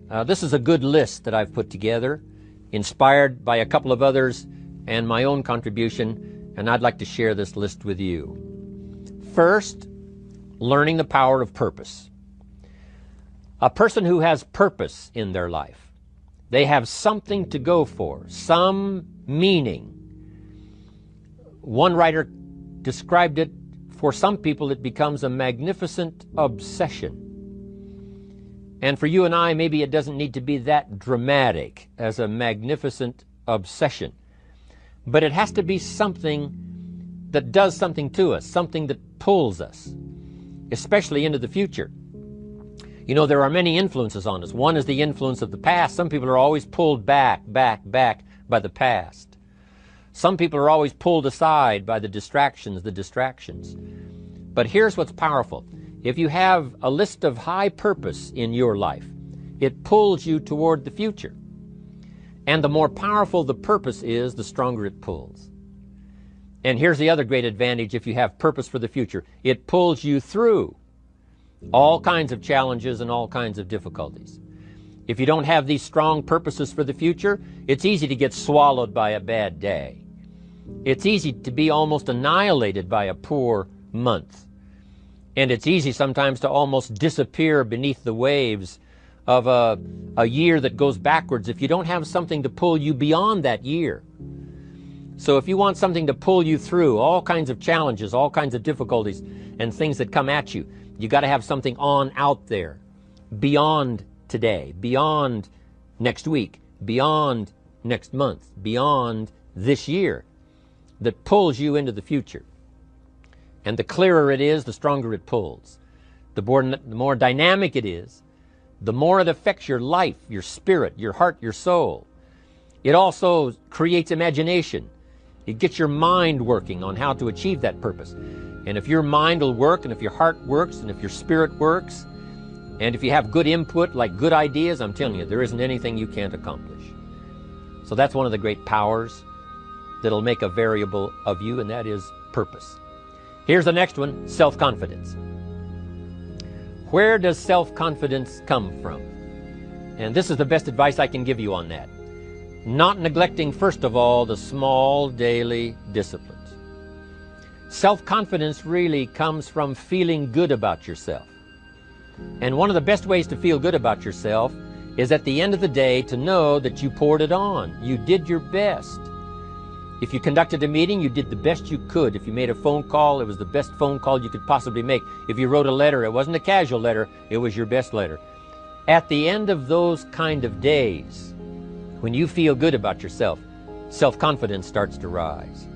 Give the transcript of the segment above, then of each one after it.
This is a good list that I've put together, inspired by a couple of others and my own contribution, and I'd like to share this list with you. First, learning the power of purpose. A person who has purpose in their life, they have something to go for, some meaning. One writer described it, for some people it becomes a magnificent obsession. And for you and I, maybe it doesn't need to be that dramatic as a magnificent obsession. But it has to be something that does something to us, something that pulls us, especially into the future. You know, there are many influences on us. One is the influence of the past. Some people are always pulled back by the past. Some people are always pulled aside by the distractions. But here's what's powerful. If you have a list of high purpose in your life, it pulls you toward the future. And the more powerful the purpose is, the stronger it pulls. And here's the other great advantage if you have purpose for the future. It pulls you through all kinds of challenges and all kinds of difficulties. If you don't have these strong purposes for the future, it's easy to get swallowed by a bad day. It's easy to be almost annihilated by a poor month. And it's easy sometimes to almost disappear beneath the waves of a year that goes backwards if you don't have something to pull you beyond that year. So if you want something to pull you through all kinds of challenges, all kinds of difficulties and things that come at you, you got to have something on out there beyond today, beyond next week, beyond next month, beyond this year, that pulls you into the future. And the clearer it is, the stronger it pulls. The more dynamic it is, the more it affects your life, your spirit, your heart, your soul. It also creates imagination. It gets your mind working on how to achieve that purpose. And if your mind will work, and if your heart works, and if your spirit works, and if you have good input, like good ideas, I'm telling you, there isn't anything you can't accomplish. So that's one of the great powers that'll make a variable of you, and that is purpose. Here's the next one, self-confidence. Where does self-confidence come from? And this is the best advice I can give you on that. Not neglecting, first of all, the small daily disciplines. Self-confidence really comes from feeling good about yourself. And one of the best ways to feel good about yourself is at the end of the day to know that you poured it on. You did your best. If you conducted a meeting, you did the best you could. If you made a phone call, it was the best phone call you could possibly make. If you wrote a letter, it wasn't a casual letter, it was your best letter. At the end of those kind of days, when you feel good about yourself, self-confidence starts to rise.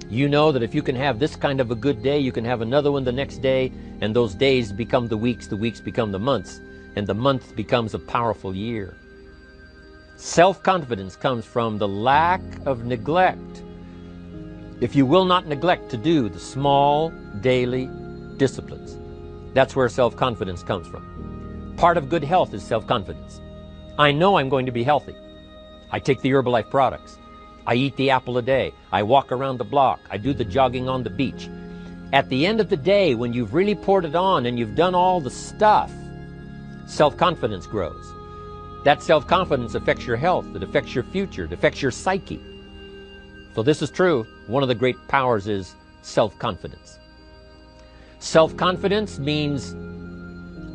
You know that if you can have this kind of a good day, you can have another one the next day, and those days become the weeks become the months, and the month becomes a powerful year. Self-confidence comes from the lack of neglect. If you will not neglect to do the small daily disciplines, that's where self-confidence comes from. Part of good health is self-confidence. I know I'm going to be healthy. I take the Herbalife products. I eat the apple a day. I walk around the block. I do the jogging on the beach. At the end of the day, when you've really poured it on and you've done all the stuff, self-confidence grows. That self-confidence affects your health, it affects your future, it affects your psyche. So this is true. One of the great powers is self-confidence. Self-confidence means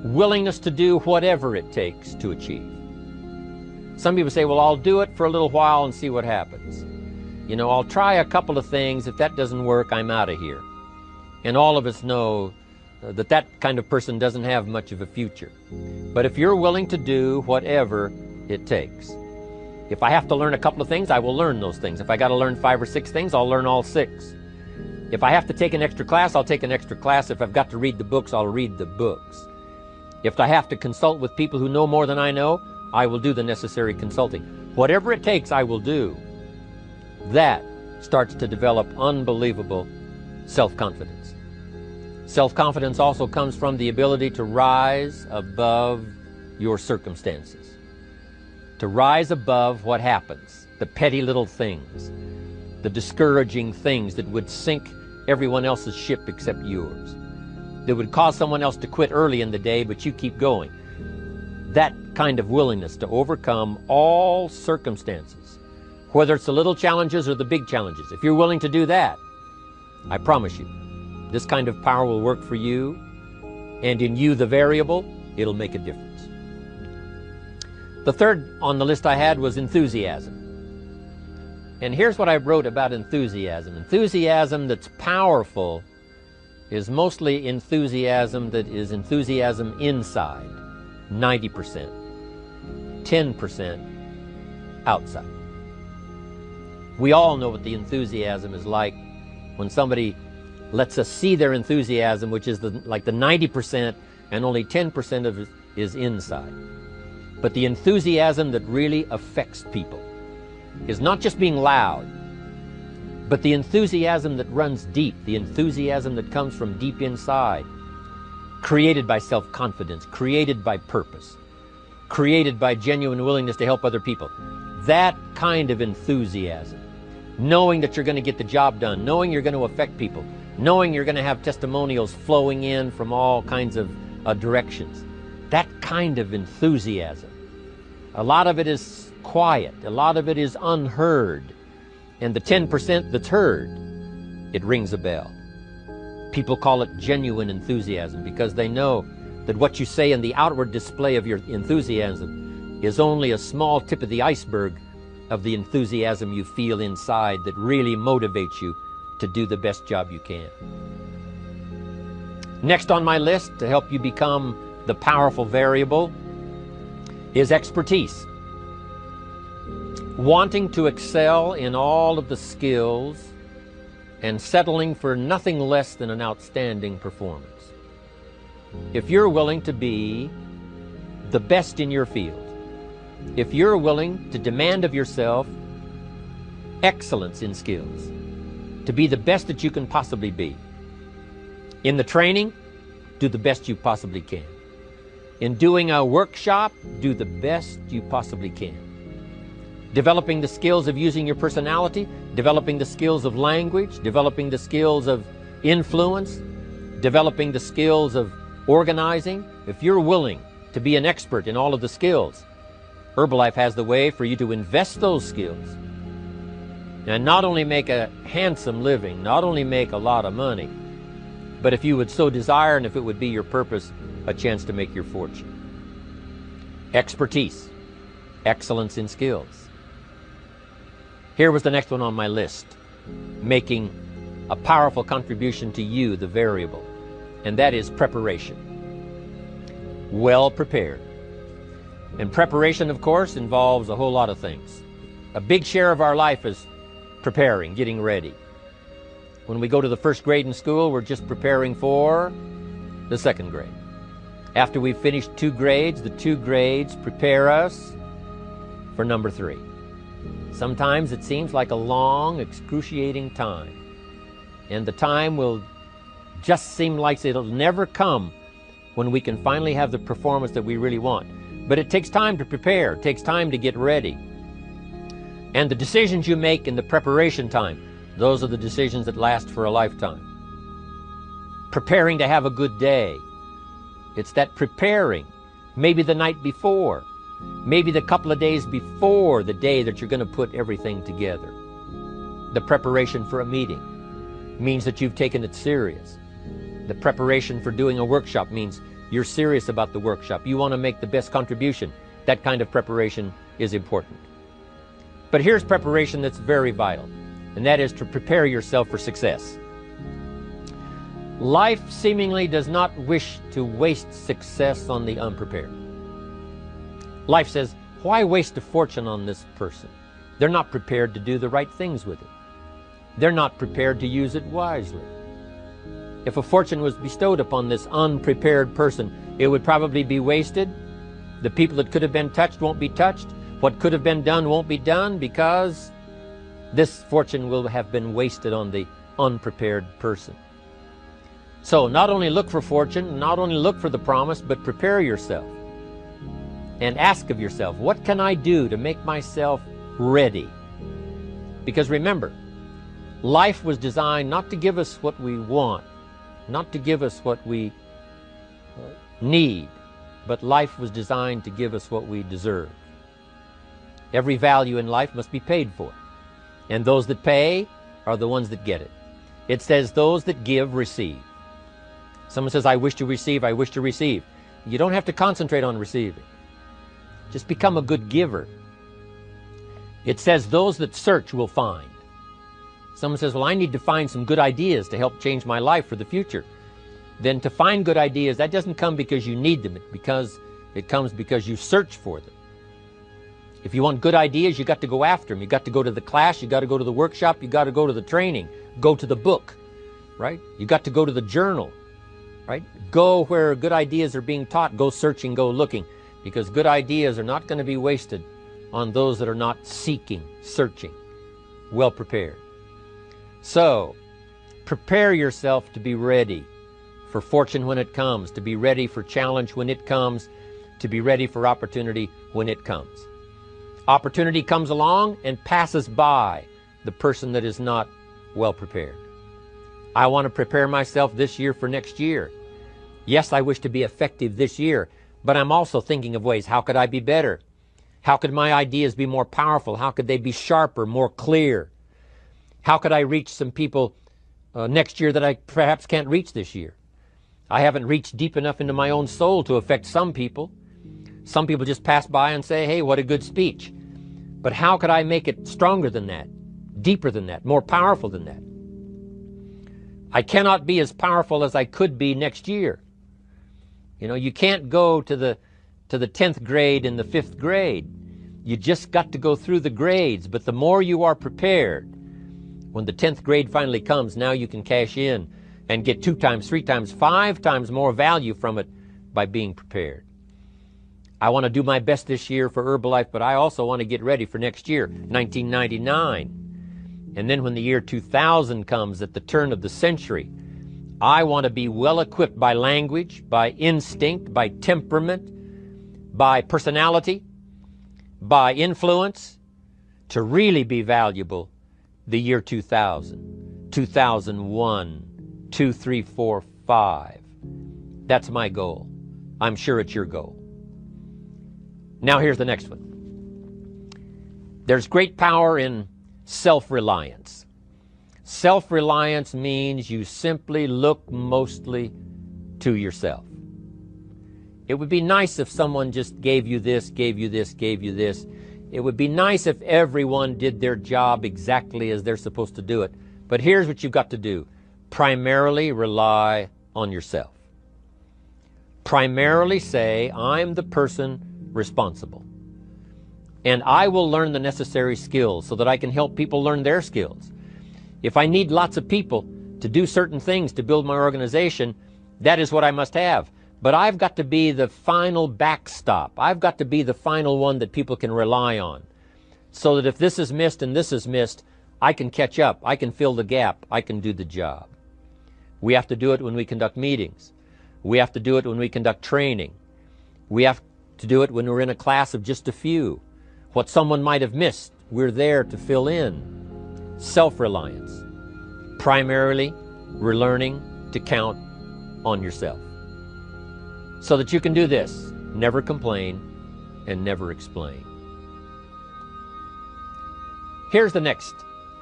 willingness to do whatever it takes to achieve. Some people say, well, I'll do it for a little while and see what happens. You know, I'll try a couple of things. If that doesn't work, I'm out of here. And all of us know that that kind of person doesn't have much of a future. But if you're willing to do whatever it takes, if I have to learn a couple of things, I will learn those things. If I got to learn 5 or 6 things, I'll learn all 6. If I have to take an extra class, I'll take an extra class. If I've got to read the books, I'll read the books. If I have to consult with people who know more than I know, I will do the necessary consulting. Whatever it takes, I will do. That starts to develop unbelievable self-confidence. Self-confidence also comes from the ability to rise above your circumstances, to rise above what happens, the petty little things, the discouraging things that would sink everyone else's ship except yours, that would cause someone else to quit early in the day, but you keep going. That kind of willingness to overcome all circumstances, whether it's the little challenges or the big challenges, if you're willing to do that, I promise you, this kind of power will work for you, and in you, the variable, it'll make a difference. The third on the list I had was enthusiasm. And here's what I wrote about enthusiasm. Enthusiasm that's powerful is mostly enthusiasm that is enthusiasm inside, 90%, 10% outside. We all know what the enthusiasm is like when somebody lets us see their enthusiasm, which is like the 90%, and only 10% of it is inside. But the enthusiasm that really affects people is not just being loud, but the enthusiasm that runs deep, the enthusiasm that comes from deep inside, created by self-confidence, created by purpose, created by genuine willingness to help other people. That kind of enthusiasm, knowing that you're going to get the job done, knowing you're going to affect people, knowing you're going to have testimonials flowing in from all kinds of directions. That kind of enthusiasm. A lot of it is quiet. A lot of it is unheard. And the 10% that's heard, it rings a bell. People call it genuine enthusiasm because they know that what you say in the outward display of your enthusiasm is only a small tip of the iceberg of the enthusiasm you feel inside that really motivates you to do the best job you can. Next on my list to help you become the powerful variable is expertise. Wanting to excel in all of the skills and settling for nothing less than an outstanding performance. If you're willing to be the best in your field, if you're willing to demand of yourself excellence in skills, to be the best that you can possibly be. In the training, do the best you possibly can. In doing a workshop, do the best you possibly can. Developing the skills of using your personality, developing the skills of language, developing the skills of influence, developing the skills of organizing. If you're willing to be an expert in all of the skills, Herbalife has the way for you to invest those skills and not only make a handsome living, not only make a lot of money, but if you would so desire and if it would be your purpose, a chance to make your fortune. Expertise, excellence in skills. Here was the next one on my list, making a powerful contribution to you, the variable, and that is preparation. Well prepared. And preparation, of course, involves a whole lot of things. A big share of our life is preparing, getting ready. When we go to the first grade in school, we're just preparing for the second grade. After we've finished 2 grades, the 2 grades prepare us for number 3. Sometimes it seems like a long, excruciating time. And the time will just seem like it'll never come when we can finally have the performance that we really want. But it takes time to prepare. It takes time to get ready. And the decisions you make in the preparation time, those are the decisions that last for a lifetime. Preparing to have a good day. It's that preparing, maybe the night before, maybe the couple of days before the day that you're going to put everything together. The preparation for a meeting means that you've taken it serious. The preparation for doing a workshop means you're serious about the workshop. You want to make the best contribution. That kind of preparation is important. But here's preparation that's very vital, and that is to prepare yourself for success. Life seemingly does not wish to waste success on the unprepared. Life says, why waste a fortune on this person? They're not prepared to do the right things with it. They're not prepared to use it wisely. If a fortune was bestowed upon this unprepared person, it would probably be wasted. The people that could have been touched won't be touched. What could have been done won't be done because this fortune will have been wasted on the unprepared person. So not only look for fortune, not only look for the promise, but prepare yourself and ask of yourself, what can I do to make myself ready? Because remember, life was designed not to give us what we want, not to give us what we need, but life was designed to give us what we deserve. Every value in life must be paid for, and those that pay are the ones that get it. It says those that give receive. Someone says, I wish to receive, I wish to receive. You don't have to concentrate on receiving. Just become a good giver. It says those that search will find. Someone says, well, I need to find some good ideas to help change my life for the future. Then to find good ideas, that doesn't come because you need them. It comes because you search for them. If you want good ideas, you got to go after them. You got to go to the class, you got to go to the workshop, you got to go to the training, go to the book, right? You got to go to the journal, right? Go where good ideas are being taught. Go searching, go looking, because good ideas are not going to be wasted on those that are not seeking, searching, well prepared. So, prepare yourself to be ready for fortune when it comes, to be ready for challenge when it comes, to be ready for opportunity when it comes. Opportunity comes along and passes by the person that is not well prepared. I want to prepare myself this year for next year. Yes, I wish to be effective this year, but I'm also thinking of ways, how could I be better? How could my ideas be more powerful? How could they be sharper, more clear? How could I reach some people next year that I perhaps can't reach this year? I haven't reached deep enough into my own soul to affect some people. Some people just pass by and say, hey, what a good speech. But how could I make it stronger than that, deeper than that, more powerful than that? I cannot be as powerful as I could be next year. You know, you can't go to the 10th grade in the 5th grade. You just got to go through the grades. But the more you are prepared, when the 10th grade finally comes, now you can cash in and get 2 times, 3 times, 5 times more value from it by being prepared. I want to do my best this year for Herbalife, but I also want to get ready for next year, 1999. And then when the year 2000 comes, at the turn of the century, I want to be well equipped by language, by instinct, by temperament, by personality, by influence, to really be valuable the year 2000, 2001, 2, 3, 4, 5. That's my goal. I'm sure it's your goal. Now here's the next one. There's great power in self-reliance. Self-reliance means you simply look mostly to yourself. It would be nice if someone just gave you this, gave you this, gave you this. It would be nice if everyone did their job exactly as they're supposed to do it. But here's what you've got to do. Primarily rely on yourself. Primarily say, I'm the person responsible. And I will learn the necessary skills so that I can help people learn their skills. If I need lots of people to do certain things to build my organization, that is what I must have. But I've got to be the final backstop. I've got to be the final one that people can rely on. So that if this is missed and this is missed, I can catch up. I can fill the gap. I can do the job. We have to do it when we conduct meetings. We have to do it when we conduct training. We have to do it when we're in a class of just a few. What someone might have missed, we're there to fill in. Self-reliance. Primarily, we're learning to count on yourself. So that you can do this, never complain and never explain. Here's the next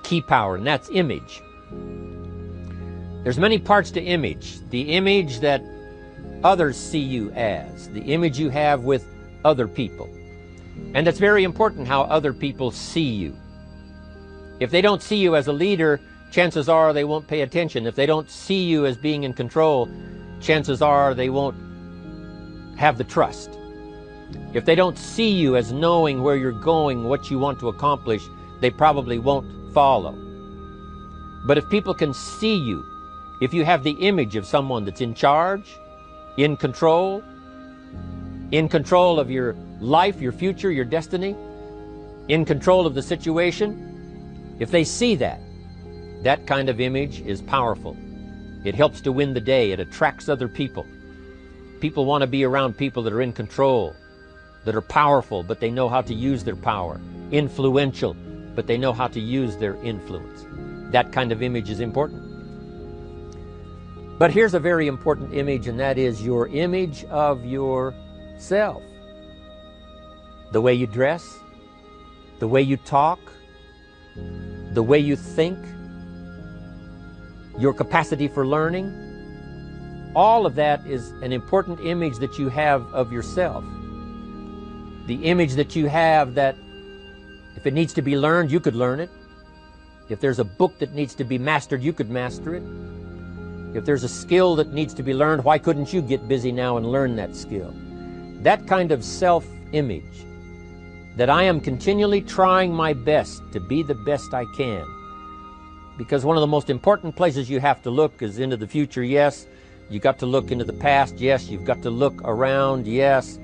key power, and that's image. There's many parts to image. The image that others see you as, the image you have with other people. And it's very important how other people see you. If they don't see you as a leader, chances are they won't pay attention. If they don't see you as being in control, chances are they won't have the trust. If they don't see you as knowing where you're going, what you want to accomplish, they probably won't follow. But if people can see you, if you have the image of someone that's in charge, in control of your life, your future, your destiny, in control of the situation, if they see that, that kind of image is powerful. It helps to win the day. It attracts other people. People want to be around people that are in control, that are powerful, but they know how to use their power. Influential, but they know how to use their influence. That kind of image is important. But here's a very important image, and that is your image of yourself. self. The way you dress, the way you talk, the way you think, your capacity for learning, all of that is an important image that you have of yourself. The image that you have that if it needs to be learned, you could learn it. If there's a book that needs to be mastered, you could master it. If there's a skill that needs to be learned, why couldn't you get busy now and learn that skill? That kind of self-image, that I am continually trying my best to be the best I can. Because one of the most important places you have to look is into the future, yes. You got to look into the past, yes. You've got to look around, yes.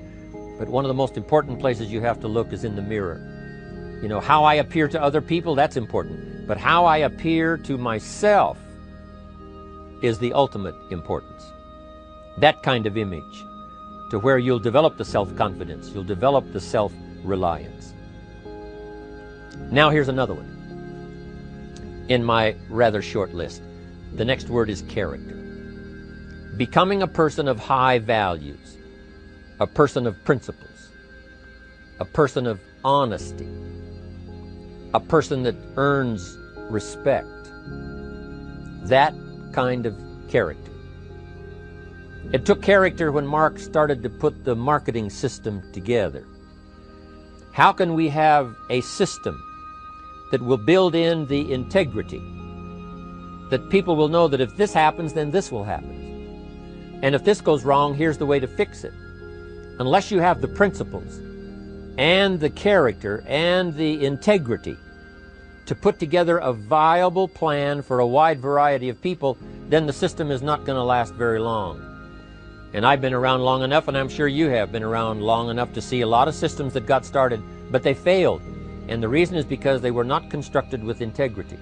But one of the most important places you have to look is in the mirror. You know, how I appear to other people, that's important. But how I appear to myself is the ultimate importance. That kind of image, to where you'll develop the self-confidence, you'll develop the self-reliance. Now here's another one in my rather short list. The next word is character. Becoming a person of high values, a person of principles, a person of honesty, a person that earns respect. That kind of character. It took character when Mark started to put the marketing system together. How can we have a system that will build in the integrity, that people will know that if this happens, then this will happen, and if this goes wrong, here's the way to fix it? Unless you have the principles and the character and the integrity to put together a viable plan for a wide variety of people, then the system is not going to last very long. And I've been around long enough, and I'm sure you have been around long enough to see a lot of systems that got started, but they failed. And the reason is because they were not constructed with integrity.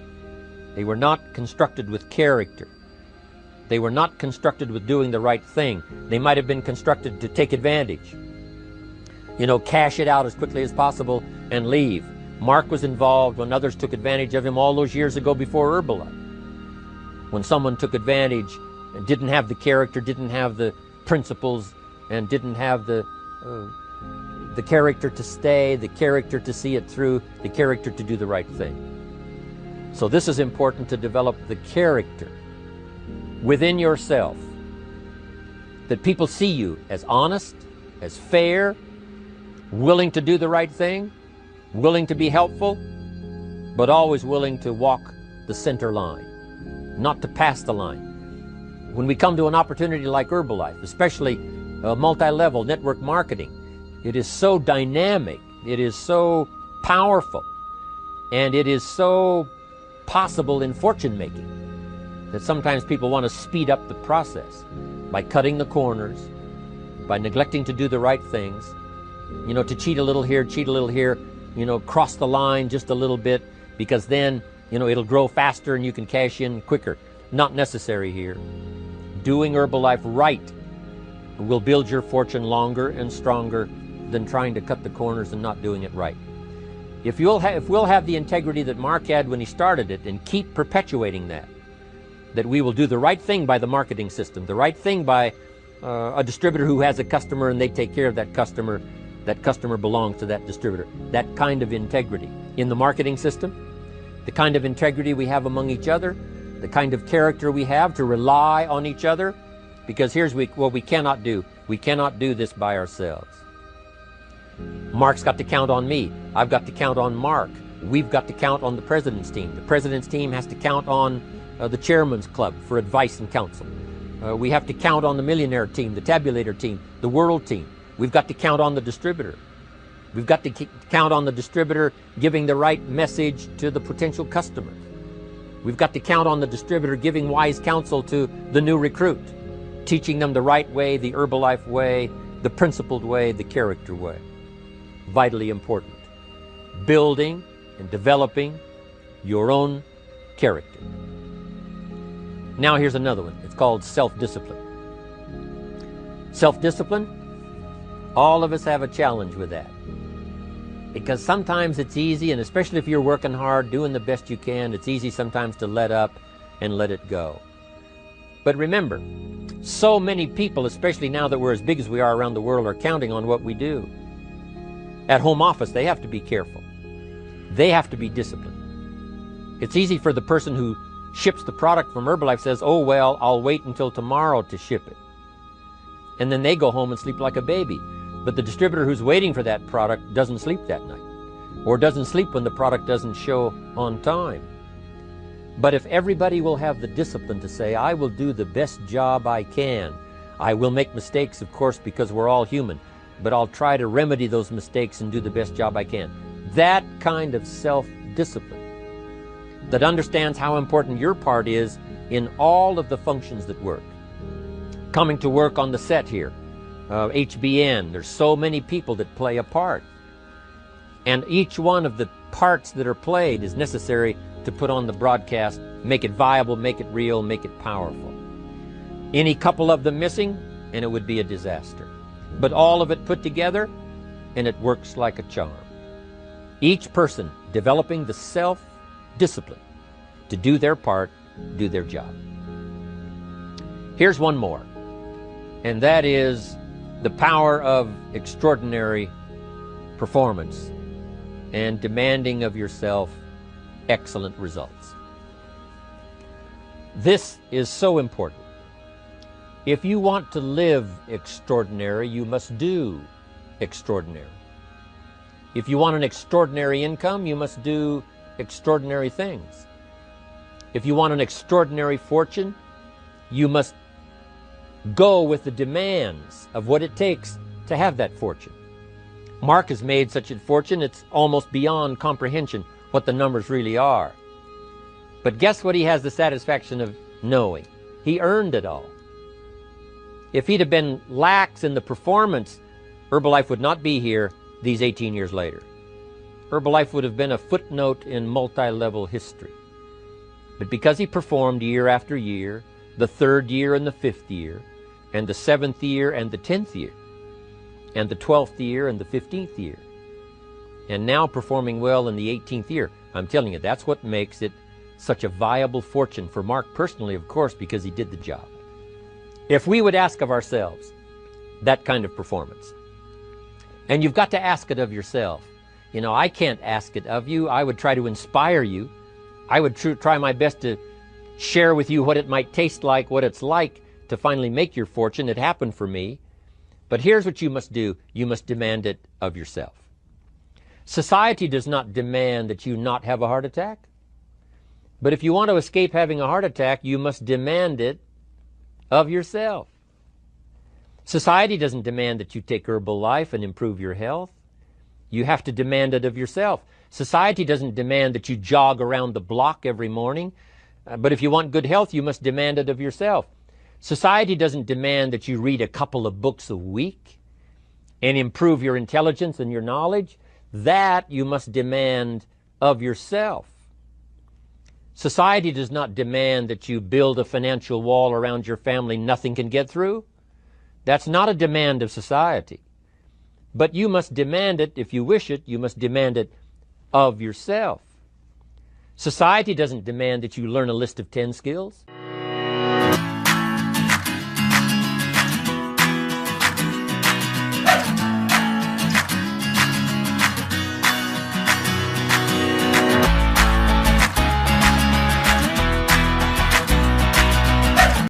They were not constructed with character. They were not constructed with doing the right thing. They might have been constructed to take advantage. You know, cash it out as quickly as possible and leave. Mark was involved when others took advantage of him all those years ago before Herbalife. When someone took advantage and didn't have the character, didn't have the principles, and didn't have the character to stay, the character to see it through, the character to do the right thing. So this is important, to develop the character within yourself, that people see you as honest, as fair, willing to do the right thing, willing to be helpful, but always willing to walk the center line, not to pass the line. When we come to an opportunity like Herbalife, especially multi-level network marketing, it is so dynamic, it is so powerful, and it is so possible in fortune making that sometimes people want to speed up the process by cutting the corners, by neglecting to do the right things, you know, to cheat a little here, you know, cross the line just a little bit, because then, you know, it'll grow faster and you can cash in quicker. Not necessary here. Doing Herbalife right will build your fortune longer and stronger than trying to cut the corners and not doing it right. If we'll have the integrity that Mark had when he started it, and keep perpetuating that we will do the right thing by the marketing system, the right thing by a distributor who has a customer and they take care of that customer belongs to that distributor. That kind of integrity in the marketing system, the kind of integrity we have among each other, the kind of character we have to rely on each other, because here's what we cannot do. We cannot do this by ourselves. Mark's got to count on me. I've got to count on Mark. We've got to count on the president's team. The president's team has to count on the chairman's club for advice and counsel. We have to count on the millionaire team, the tabulator team, the world team. We've got to count on the distributor. We've got to count on the distributor giving the right message to the potential customer. We've got to count on the distributor giving wise counsel to the new recruit, teaching them the right way, the Herbalife way, the principled way, the character way. Vitally important. Building and developing your own character. Now here's another one. It's called self-discipline. Self-discipline, all of us have a challenge with that. Because sometimes it's easy, and especially if you're working hard, doing the best you can, it's easy sometimes to let up and let it go. But remember, so many people, especially now that we're as big as we are around the world, are counting on what we do. At home office, they have to be careful. They have to be disciplined. It's easy for the person who ships the product from Herbalife says, oh, well, I'll wait until tomorrow to ship it. And then they go home and sleep like a baby. But the distributor who's waiting for that product doesn't sleep that night, or doesn't sleep when the product doesn't show on time. But if everybody will have the discipline to say, I will do the best job I can. I will make mistakes, of course, because we're all human, but I'll try to remedy those mistakes and do the best job I can. That kind of self-discipline that understands how important your part is in all of the functions that work. Coming to work on the set here, HBN, there's so many people that play a part. And each one of the parts that are played is necessary to put on the broadcast, make it viable, make it real, make it powerful. Any couple of them missing, and it would be a disaster. But all of it put together, and it works like a charm. Each person developing the self-discipline to do their part, do their job. Here's one more, and that is the power of extraordinary performance and demanding of yourself excellent results. This is so important. If you want to live extraordinary, you must do extraordinary. If you want an extraordinary income, you must do extraordinary things. If you want an extraordinary fortune, you must go with the demands of what it takes to have that fortune. Mark has made such a fortune, it's almost beyond comprehension what the numbers really are. But guess what he has the satisfaction of knowing? He earned it all. If he'd have been lax in the performance, Herbalife would not be here these 18 years later. Herbalife would have been a footnote in multi-level history. But because he performed year after year, the 3rd year and the 5th year, and the 7th year and the 10th year, and the 12th year and the 15th year, and now performing well in the 18th year, I'm telling you, that's what makes it such a viable fortune for Mark personally, of course, because he did the job. If we would ask of ourselves that kind of performance, and you've got to ask it of yourself. You know, I can't ask it of you. I would try to inspire you. I would try my best to share with you what it might taste like, what it's like to finally make your fortune. It happened for me. But here's what you must do. You must demand it of yourself. Society does not demand that you not have a heart attack. But if you want to escape having a heart attack, you must demand it of yourself. Society doesn't demand that you take Herbalife and improve your health. You have to demand it of yourself. Society doesn't demand that you jog around the block every morning. But if you want good health, you must demand it of yourself. Society doesn't demand that you read a couple of books a week and improve your intelligence and your knowledge. That you must demand of yourself. Society does not demand that you build a financial wall around your family nothing can get through. That's not a demand of society. But you must demand it, if you wish it, you must demand it of yourself. Society doesn't demand that you learn a list of 10 skills.